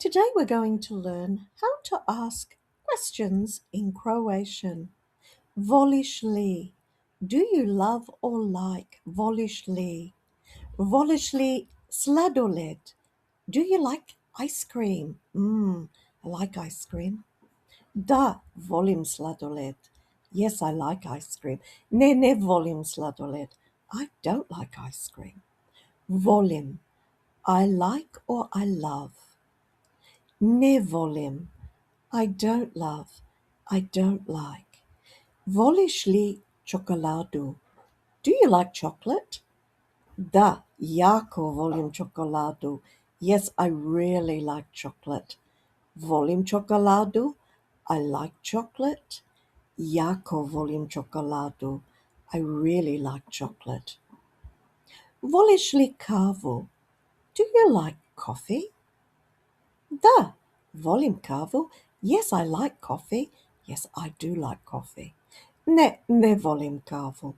Today we're going to learn how to ask questions in Croatian. Voliš li? Do you love or like? Voliš li? Voliš li sladoled? Do you like ice cream? I like ice cream. Da, volim sladoled. Yes, I like ice cream. Ne volim sladoled. I don't like ice cream. Volim. I like or I love. Ne volim. I don't love. I don't like. Voliš li čokoladu? Do you like chocolate? Da, jako volim čokoladu. Yes, I really like chocolate. Volim čokoladu. I like chocolate. Jako volim čokoladu. I really like chocolate. Voliš li kavu? Do you like coffee? Da, volim kavu. Yes, I like coffee. Yes, I do like coffee. Ne volim kavu.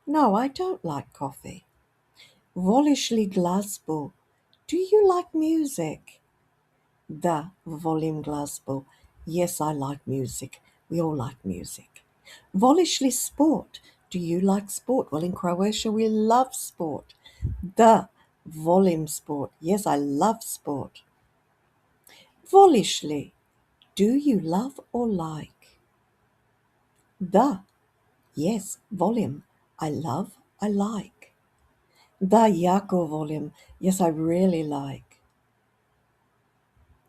No, I don't like coffee. Voliš li glazbu? Do you like music? Da, volim glazbu. Yes, I like music. We all like music. Voliš li sport? Do you like sport? Well, in Croatia, we love sport. Da, volim sport. Yes, I love sport. Voliš li? Do you love or like? Da, yes, volim. I love, I like. Da, jako volim. Yes, I really like.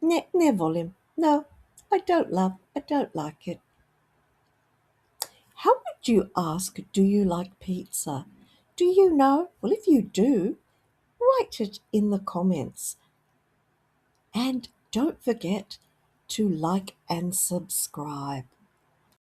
Ne volim. No, I don't love, I don't like it. How would you ask, do you like pizza? Do you know? Well, if you do, write it in the comments. And don't forget to like and subscribe.